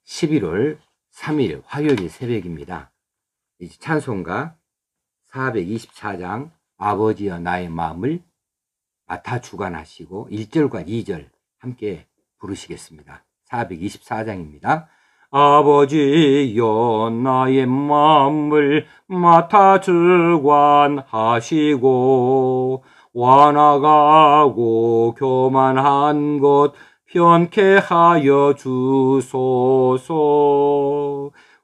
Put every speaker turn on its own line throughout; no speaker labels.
11월 3일 화요일 새벽입니다. 이제 찬송가 424장 아버지여 나의 마음을 맡아 주관하시고 1절과 2절 함께 부르시겠습니다. 424장입니다. 아버지여 나의 마음을 맡아 주관하시고 완악하고 교만한 것 편케 하여 주소서.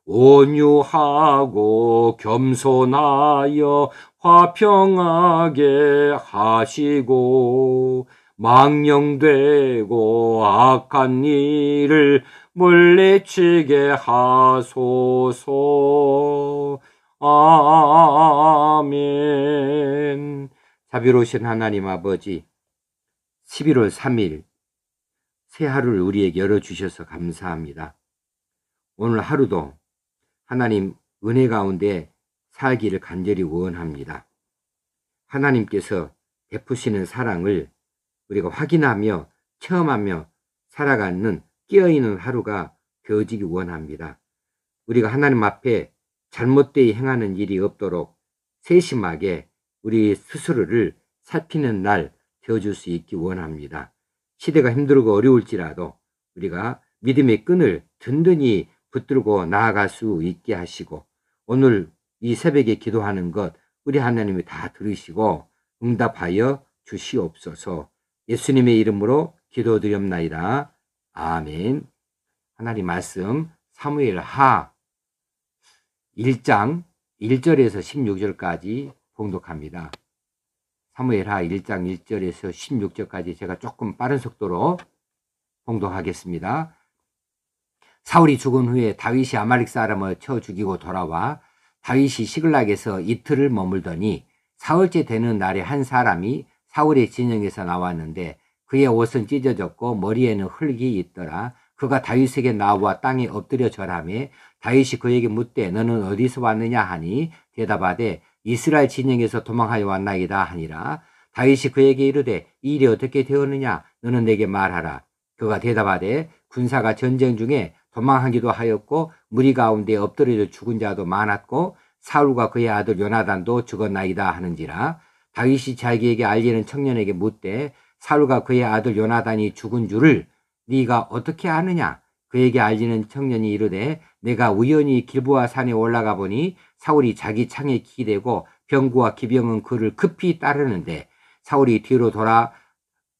온유하고 겸손하여 화평하게 하시고 망령되고 악한 일을 물리치게 하소서. 아멘. 자비로우신 하나님 아버지, 11월 3일 새 하루를 우리에게 열어주셔서 감사합니다. 오늘 하루도 하나님 은혜 가운데 살기를 간절히 원합니다. 하나님께서 베푸시는 사랑을 우리가 확인하며 체험하며 살아가는 깨어있는 하루가 되어지기 원합니다. 우리가 하나님 앞에 잘못되이 행하는 일이 없도록 세심하게 우리 스스로를 살피는 날 되어줄 수 있기 원합니다. 시대가 힘들고 어려울지라도 우리가 믿음의 끈을 든든히 붙들고 나아갈 수 있게 하시고 오늘 이 새벽에 기도하는 것 우리 하나님이 다 들으시고 응답하여 주시옵소서. 예수님의 이름으로 기도드렸나이다. 아멘. 하나님 말씀 사무엘하 1장 1절에서 16절까지 봉독합니다. 사무엘하 1장 1절에서 16절까지 제가 조금 빠른 속도로 봉독하겠습니다. 사울이 죽은 후에 다윗이 아말렉 사람을 쳐 죽이고 돌아와 다윗이 시글락에서 이틀을 머물더니 사흘째 되는 날에 한 사람이 사울의 진영에서 나왔는데 그의 옷은 찢어졌고 머리에는 흙이 있더라. 그가 다윗에게 나와 땅에 엎드려 절하매 다윗이 그에게 묻되 너는 어디서 왔느냐 하니 대답하되 이스라엘 진영에서 도망하여 왔나이다 하니라. 다윗이 그에게 이르되 이 일이 어떻게 되었느냐 너는 내게 말하라. 그가 대답하되 군사가 전쟁 중에 도망하기도 하였고 무리 가운데 엎드려져 죽은 자도 많았고 사울과 그의 아들 요나단도 죽었나이다 하는지라. 다윗이 자기에게 알리는 청년에게 묻되 사울과 그의 아들 요나단이 죽은 줄을 네가 어떻게 아느냐. 그에게 알리는 청년이 이르되 내가 우연히 길보아 산에 올라가 보니 사울이 자기 창에 기대고 병구와 기병은 그를 급히 따르는데 사울이 뒤로 돌아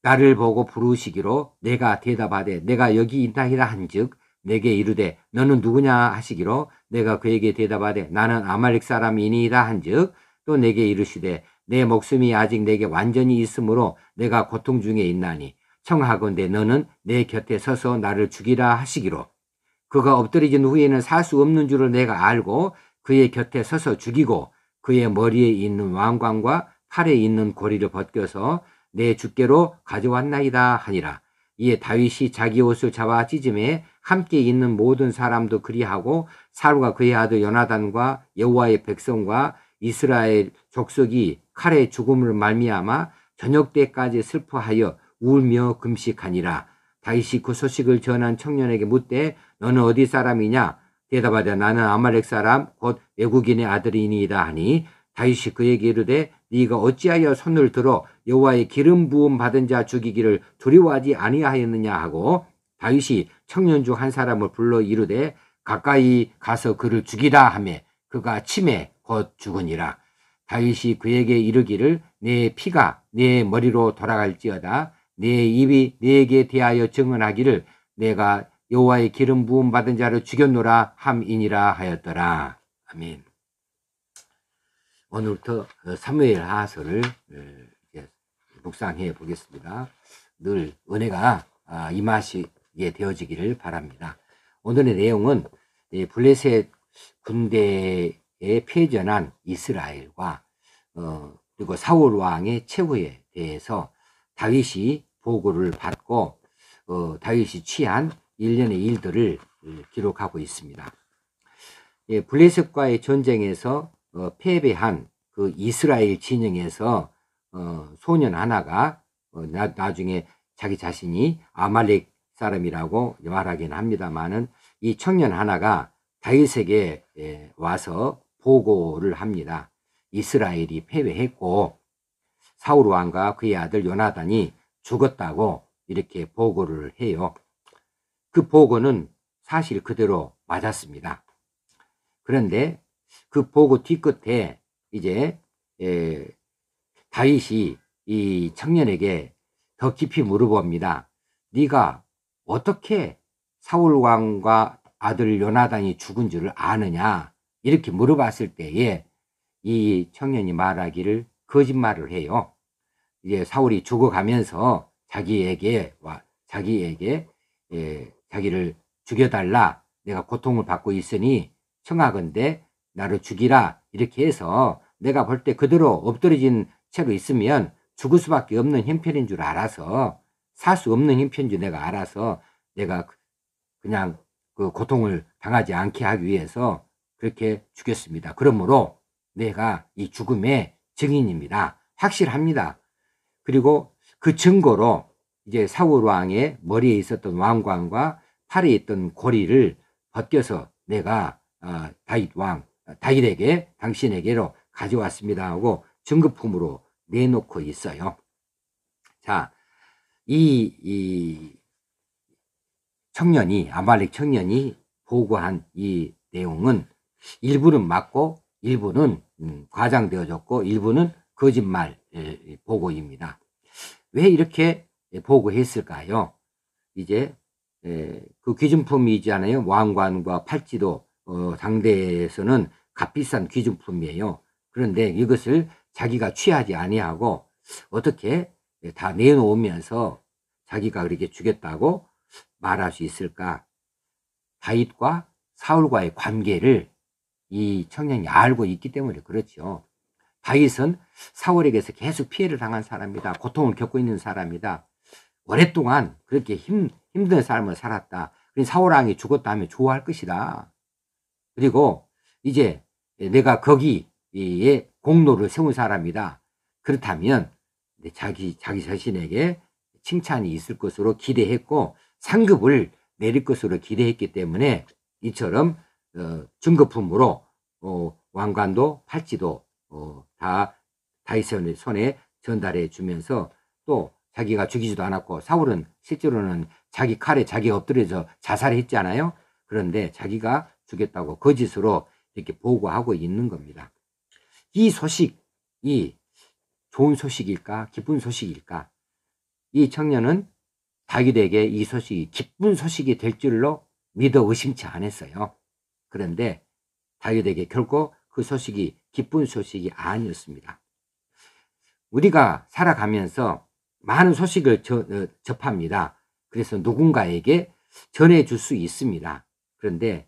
나를 보고 부르시기로 내가 대답하되 내가 여기 있나이다 한즉 내게 이르되 너는 누구냐 하시기로 내가 그에게 대답하되 나는 아말렉 사람이니이다 한즉 또 내게 이르시되 내 목숨이 아직 내게 완전히 있으므로 내가 고통 중에 있나니 청하건대 너는 내 곁에 서서 나를 죽이라 하시기로 그가 엎드려진 후에는 살 수 없는 줄을 내가 알고 그의 곁에 서서 죽이고 그의 머리에 있는 왕관과 팔에 있는 고리를 벗겨서 내 주께로 가져왔나이다 하니라. 이에 다윗이 자기 옷을 잡아 찢음에 함께 있는 모든 사람도 그리하고 사울과 그의 아들 요나단과 여호와의 백성과 이스라엘 족속이 칼의 죽음을 말미암아 저녁 때까지 슬퍼하여 울며 금식하니라. 다윗이 그 소식을 전한 청년에게 묻되 너는 어디 사람이냐. 대답하되 나는 아말렉 사람 곧 외국인의 아들이니이다 하니 다윗이 그에게 이르되 네가 어찌하여 손을 들어 여호와의 기름 부음 받은 자 죽이기를 두려워하지 아니하였느냐 하고 다윗이 청년 중 한 사람을 불러 이르되 가까이 가서 그를 죽이라 하매 그가 침에 곧 죽으니라. 다윗이 그에게 이르기를 내 피가 내 머리로 돌아갈지어다. 내 입이 내게 대하여 증언하기를 내가 여호와의 기름 부음 받은 자를 죽였노라 함이니라 하였더라. 아멘. 오늘부터 사무엘 하서를 묵상해 보겠습니다. 늘 은혜가 임하시게 되어지기를 바랍니다. 오늘의 내용은 블레셋 군대에 패전한 이스라엘과 그리고 사울 왕의 최후에 대해서 다윗이 보고를 받고 다윗이 취한 일련의 일들을 기록하고 있습니다. 블레셋과의 전쟁에서 패배한 그 이스라엘 진영에서 소년 하나가 나중에 자기 자신이 아말렉 사람이라고 말하긴 합니다만은 이 청년 하나가 다윗에게 와서 보고를 합니다. 이스라엘이 패배했고 사울 왕과 그의 아들 요나단이 죽었다고 이렇게 보고를 해요. 그 보고는 사실 그대로 맞았습니다. 그런데 그 보고 뒤끝에 이제 다윗이 이 청년에게 더 깊이 물어봅니다. 네가 어떻게 사울 왕과 아들 요나단이 죽은 줄을 아느냐? 이렇게 물어봤을 때에 이 청년이 말하기를 거짓말을 해요. 이제 사울이 죽어가면서 자기에게 자기를 죽여달라, 내가 고통을 받고 있으니 청하건대 나를 죽이라, 이렇게 해서 내가 볼 때 그대로 엎드러진 채로 있으면 죽을 수밖에 없는 형편인 줄 알아서, 살 수 없는 형편인 줄 내가 알아서 내가 그냥 그 고통을 당하지 않게 하기 위해서 그렇게 죽였습니다. 그러므로 내가 이 죽음의 증인입니다. 확실합니다. 그리고 그 증거로 이제 사울 왕의 머리에 있었던 왕관과 팔에 있던 고리를 벗겨서 내가 다윗에게 당신에게로 가져왔습니다 하고 증거품으로 내놓고 있어요. 자, 이 청년이, 아말렉 청년이 보고한 이 내용은 일부는 맞고 일부는 과장되어졌고 일부는 거짓말 보고입니다. 왜 이렇게 보고했을까요? 이제 그 귀중품이잖아요. 왕관과 팔찌도 당대에서는 값비싼 귀중품이에요. 그런데 이것을 자기가 취하지 아니하고 어떻게 다 내놓으면서 자기가 그렇게 주겠다고 말할 수 있을까? 다윗과 사울과의 관계를 이 청년이 알고 있기 때문에 그렇죠. 다윗은 사울에게서 계속 피해를 당한 사람이다. 고통을 겪고 있는 사람이다. 오랫동안 그렇게 힘든 삶을 살았다. 사울 왕이 죽었다 하면 좋아할 것이다. 그리고 이제 내가 거기에 공로를 세운 사람이다. 그렇다면 자기 자신에게 칭찬이 있을 것으로 기대했고 상급을 내릴 것으로 기대했기 때문에 이처럼 증거품으로 왕관도 팔찌도 다 다윗의 손에 전달해 주면서, 또 자기가 죽이지도 않았고 사울은 실제로는 자기 칼에 자기 엎드려서 자살했잖아요. 그런데 자기가 죽였다고 거짓으로 이렇게 보고하고 있는 겁니다. 이 소식이 좋은 소식일까, 기쁜 소식일까? 이 청년은 다윗에게 이 소식이 기쁜 소식이 될 줄로 믿어 의심치 않았어요. 그런데 다윗에게 결코 그 소식이 기쁜 소식이 아니었습니다. 우리가 살아가면서 많은 소식을 접합니다. 그래서 누군가에게 전해줄 수 있습니다. 그런데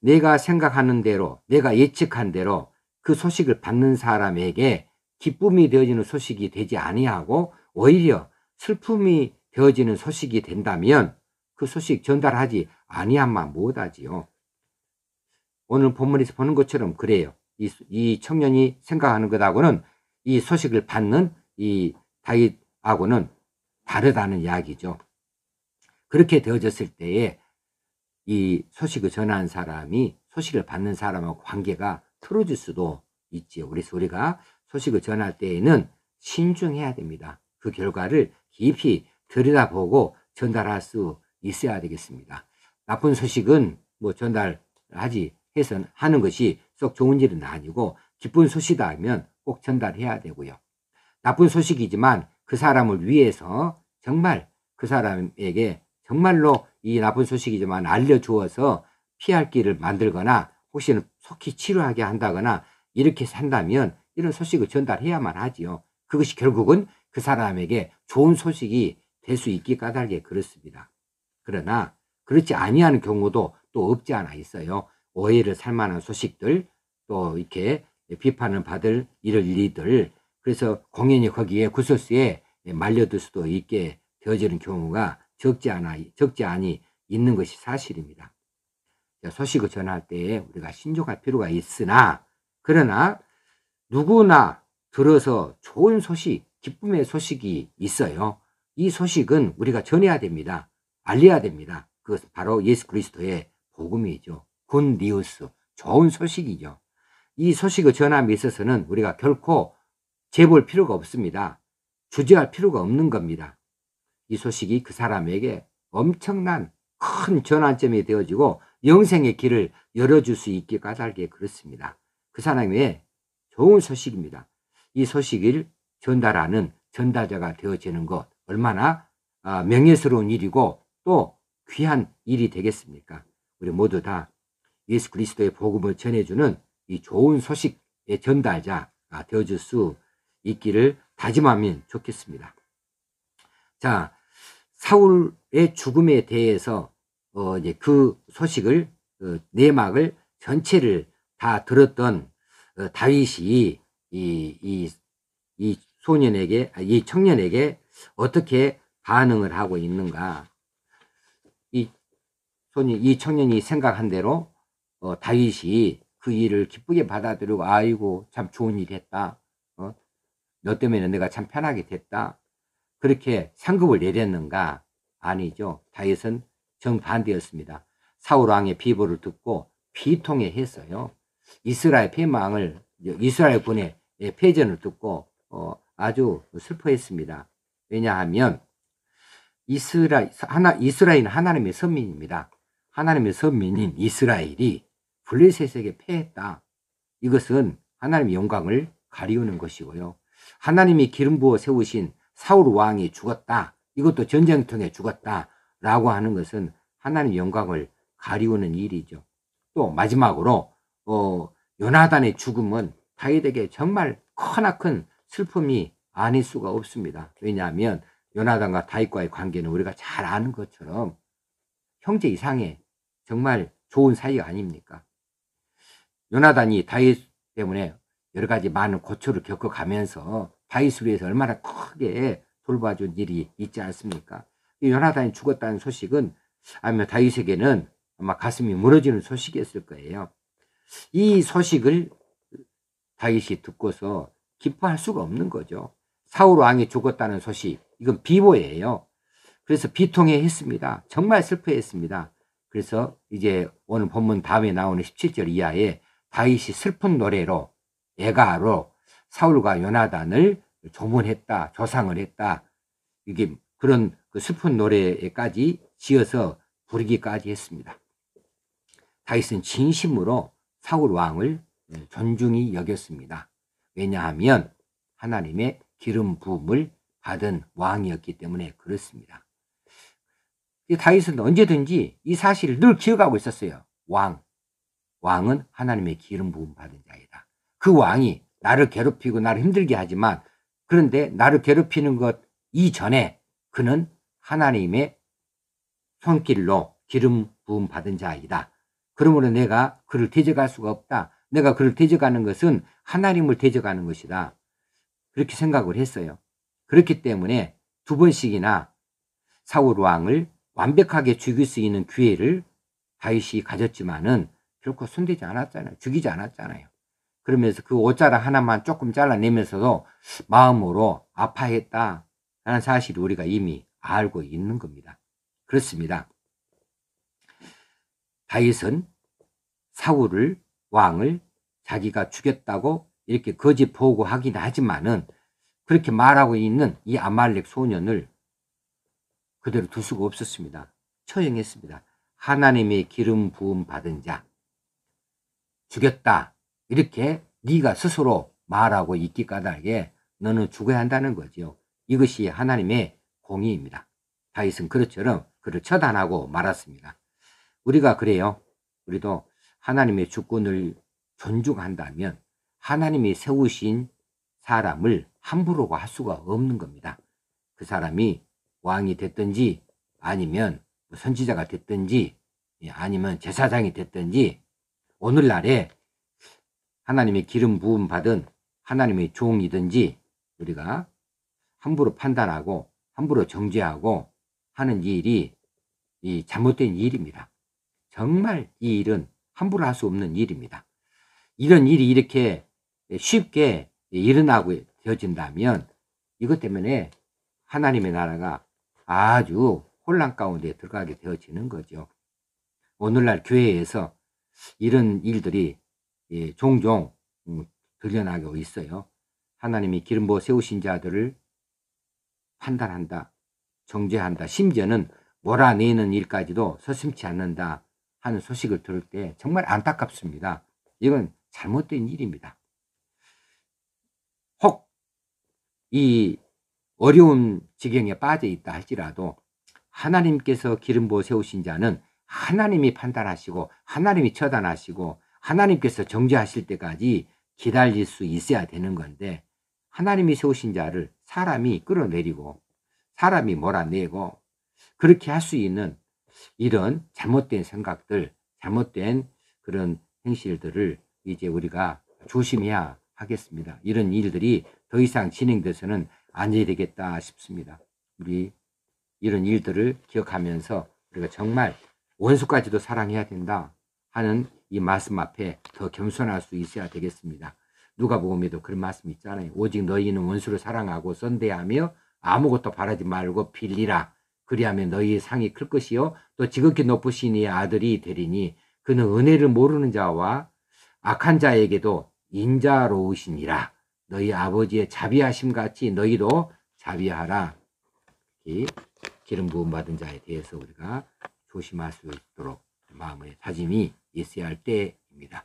내가 생각하는 대로, 내가 예측한 대로 그 소식을 받는 사람에게 기쁨이 되어지는 소식이 되지 아니하고 오히려 슬픔이 되어지는 소식이 된다면 그 소식 전달하지 아니하면 못하지요. 오늘 본문에서 보는 것처럼 그래요. 이 청년이 생각하는 것하고는 이 소식을 받는 이 다윗하고는 다르다는 이야기죠. 그렇게 되어졌을 때에 이 소식을 전하는 사람이 소식을 받는 사람하고 관계가 틀어질 수도 있지요. 그래서 우리가 소식을 전할 때에는 신중해야 됩니다. 그 결과를 깊이 들여다보고 전달할 수 있어야 되겠습니다. 나쁜 소식은 뭐 전달하지 해서 하는 것이 썩 좋은 일은 아니고, 기쁜 소식이다 하면 꼭 전달해야 되고요. 나쁜 소식이지만 그 사람을 위해서 정말 그 사람에게 정말로 이 나쁜 소식이지만 알려주어서 피할 길을 만들거나 혹시는 속히 치료하게 한다거나 이렇게 산다면 이런 소식을 전달해야만 하지요. 그것이 결국은 그 사람에게 좋은 소식이 될 수 있기 까닭에 그렇습니다. 그러나 그렇지 아니하는 경우도 또 없지 않아 있어요. 오해를 살 만한 소식들, 또 이렇게 비판을 받을 이럴 일들, 그래서 공연히 거기에 구설수에 말려들 수도 있게 되어지는 경우가 적지 않이 있는 것이 사실입니다. 소식을 전할 때 우리가 신중할 필요가 있으나, 그러나 누구나 들어서 좋은 소식, 기쁨의 소식이 있어요. 이 소식은 우리가 전해야 됩니다. 알려야 됩니다. 그것은 바로 예수 그리스도의 복음이죠. 굿 뉴스, 좋은 소식이죠. 이 소식을 전함에 있어서는 우리가 결코 재볼 필요가 없습니다. 주저할 필요가 없는 겁니다. 이 소식이 그 사람에게 엄청난 큰 전환점이 되어지고 영생의 길을 열어줄 수 있게 까닭에 그렇습니다. 그 사람의 좋은 소식입니다. 이 소식을 전달하는 전달자가 되어지는 것 얼마나 명예스러운 일이고 또 귀한 일이 되겠습니까? 우리 모두 다 예수 그리스도의 복음을 전해주는 이 좋은 소식의 전달자가 되어줄 수 있기를 다짐하면 좋겠습니다. 자, 사울의 죽음에 대해서 이제 그 소식을 내막을 전체를 다 들었던 다윗이 이 소년에게 이 청년에게 어떻게 반응을 하고 있는가? 이 청년이 생각한 대로 다윗이 그 일을 기쁘게 받아들이고 아이고 참 좋은 일 했다. 너 때문에 내가 참 편하게 됐다. 그렇게 상급을 내렸는가? 아니죠. 다윗은 정반대였습니다. 사울 왕의 비보를 듣고 비통해했어요. 이스라엘 군의 패전을 듣고 아주 슬퍼했습니다. 왜냐하면 이스라엘은 하나님의 선민입니다. 하나님의 선민인 이스라엘이 블레셋에게 패했다. 이것은 하나님의 영광을 가리우는 것이고요. 하나님이 기름 부어 세우신 사울 왕이 죽었다. 이것도 전쟁통에 죽었다. 라고 하는 것은 하나님의 영광을 가리우는 일이죠. 또 마지막으로 요나단의 죽음은 다윗에게 정말 크나큰 슬픔이 아닐 수가 없습니다. 왜냐하면 요나단과 다윗과의 관계는 우리가 잘 아는 것처럼 형제 이상의 정말 좋은 사이 아닙니까? 요나단이 다윗 때문에 여러 가지 많은 고초를 겪어가면서 다윗을 위해서 얼마나 크게 돌봐준 일이 있지 않습니까? 요나단이 죽었다는 소식은 아마 다윗에게는 아마 가슴이 무너지는 소식이었을 거예요. 이 소식을 다윗이 듣고서 기뻐할 수가 없는 거죠. 사울 왕이 죽었다는 소식, 이건 비보예요. 그래서 비통해했습니다. 정말 슬퍼했습니다. 그래서 이제 오늘 본문 다음에 나오는 17절 이하에 다윗이 슬픈 노래로 애가로 사울과 요나단을 조문했다, 조상을 했다. 이게 그런 그 슬픈 노래까지 지어서 부르기까지 했습니다. 다윗은 진심으로 사울 왕을 존중히 여겼습니다. 왜냐하면 하나님의 기름 부음을 받은 왕이었기 때문에 그렇습니다. 다윗은 언제든지 이 사실을 늘 기억하고 있었어요. 왕은 하나님의 기름 부음 받은 자이다. 그 왕이 나를 괴롭히고 나를 힘들게 하지만 그런데 나를 괴롭히는 것 이전에 그는 하나님의 손길로 기름 부음 받은 자이다. 그러므로 내가 그를 대적할 수가 없다. 내가 그를 대적하는 것은 하나님을 대적하는 것이다. 그렇게 생각을 했어요. 그렇기 때문에 2번씩이나 사울 왕을 완벽하게 죽일 수 있는 기회를 다윗이 가졌지만은 결코 손대지 않았잖아요. 죽이지 않았잖아요. 그러면서 그 옷자락 하나만 조금 잘라내면서도 마음으로 아파했다 라는 사실을 우리가 이미 알고 있는 겁니다. 그렇습니다. 다윗은 사울을 왕을 자기가 죽였다고 이렇게 거짓 보고하긴 하지만은 그렇게 말하고 있는 이 아말렉 소년을 그대로 둘 수가 없었습니다. 처형했습니다. 하나님의 기름 부음 받은 자 죽였다 이렇게 네가 스스로 말하고 있기 까닭에 너는 죽어야 한다는 거죠. 이것이 하나님의 공의입니다. 다윗은 그것처럼 그를 처단하고 말았습니다. 우리가 그래요. 우리도 하나님의 주권을 존중한다면 하나님이 세우신 사람을 함부로 할 수가 없는 겁니다. 그 사람이 왕이 됐든지 아니면 선지자가 됐든지 아니면 제사장이 됐든지 오늘날에 하나님의 기름 부음 받은 하나님의 종이든지 우리가 함부로 판단하고 함부로 정죄하고 하는 일이 잘못된 일입니다. 정말 이 일은 함부로 할 수 없는 일입니다. 이런 일이 이렇게 쉽게 일어나고 되어진다면 이것 때문에 하나님의 나라가 아주 혼란 가운데 들어가게 되어지는 거죠. 오늘날 교회에서 이런 일들이 종종 들려나고 있어요. 하나님이 기름 부어 세우신 자들을 판단한다, 정죄한다, 심지어는 몰아내는 일까지도 서슴지 않는다 하는 소식을 들을 때 정말 안타깝습니다. 이건 잘못된 일입니다. 혹 이 어려운 지경에 빠져 있다 할지라도 하나님께서 기름 부어 세우신 자는 하나님이 판단하시고 하나님이 처단하시고 하나님께서 정죄하실 때까지 기다릴 수 있어야 되는 건데, 하나님이 세우신 자를 사람이 끌어내리고 사람이 몰아내고 그렇게 할 수 있는 이런 잘못된 생각들, 잘못된 그런 행실들을 이제 우리가 조심해야 하겠습니다. 이런 일들이 더 이상 진행돼서는 안 해야 되겠다 싶습니다. 우리 이런 일들을 기억하면서 우리가 정말 원수까지도 사랑해야 된다 하는 이 말씀 앞에 더 겸손할 수 있어야 되겠습니다. 누가복음에도 그런 말씀 있잖아요. 오직 너희는 원수를 사랑하고 선대하며 아무것도 바라지 말고 빌리라. 그리하면 너희의 상이 클 것이요 또 지극히 높으신 이의 아들이 되리니 그는 은혜를 모르는 자와 악한 자에게도 인자로우시니라. 너희 아버지의 자비하심 같이 너희도 자비하라. 이 기름 부음 받은 자에 대해서 우리가 조심할 수 있도록 마음의 다짐이 있어야 할 때입니다.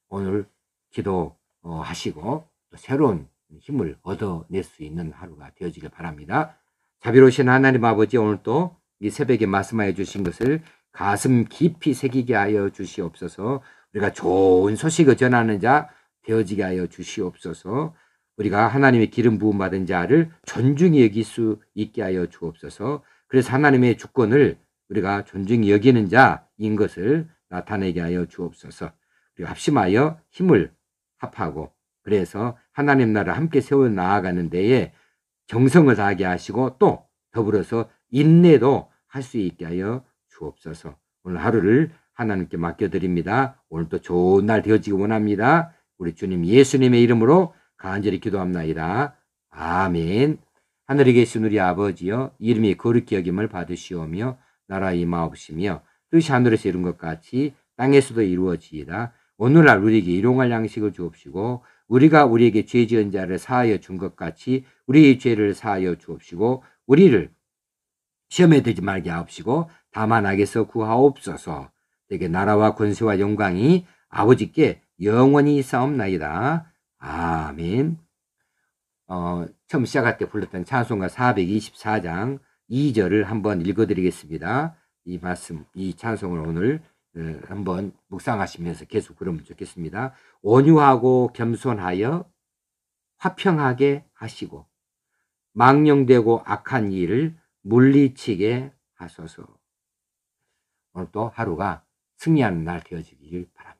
오늘 기도하시고 또 새로운 힘을 얻어낼 수 있는 하루가 되어지길 바랍니다. 자비로우신 하나님 아버지, 오늘 또 이 새벽에 말씀하여 주신 것을 가슴 깊이 새기게 하여 주시옵소서. 우리가 좋은 소식을 전하는 자 되어지게 하여 주시옵소서. 우리가 하나님의 기름 부음 받은 자를 존중히 여길 수 있게 하여 주옵소서. 그래서 하나님의 주권을 우리가 존중히 여기는 자인 것을 나타내게 하여 주옵소서. 우리가 합심하여 힘을 합하고 그래서 하나님 나라를 함께 세워 나아가는 데에 정성을 다하게 하시고 또 더불어서 인내도 할 수 있게 하여 주옵소서. 오늘 하루를 하나님께 맡겨드립니다. 오늘도 좋은 날 되어지기 원합니다. 우리 주님 예수님의 이름으로 간절히 기도합나이다. 아멘. 하늘에 계신 우리 아버지여, 이름이 거룩히 여김을 받으시오며 나라 임하옵시며 뜻이 하늘에서 이룬 것 같이 땅에서도 이루어지이다. 오늘날 우리에게 일용할 양식을 주옵시고 우리가 우리에게 죄 지은 자를 사하여 준 것 같이 우리의 죄를 사하여 주옵시고 우리를 시험에 들지 말게 하옵시고 다만 악에서 구하옵소서. 내게 나라와 권세와 영광이 아버지께 영원히 있사옵나이다. 아멘. 처음 시작할 때 불렀던 찬송가 424장 2절을 한번 읽어드리겠습니다. 이 말씀, 이 찬송을 오늘 한번 묵상하시면서 계속 그러면 좋겠습니다. 온유하고 겸손하여 화평하게 하시고 망령되고 악한 일을 물리치게 하소서. 오늘 또 하루가 승리하는 날 되어지길 바랍니다.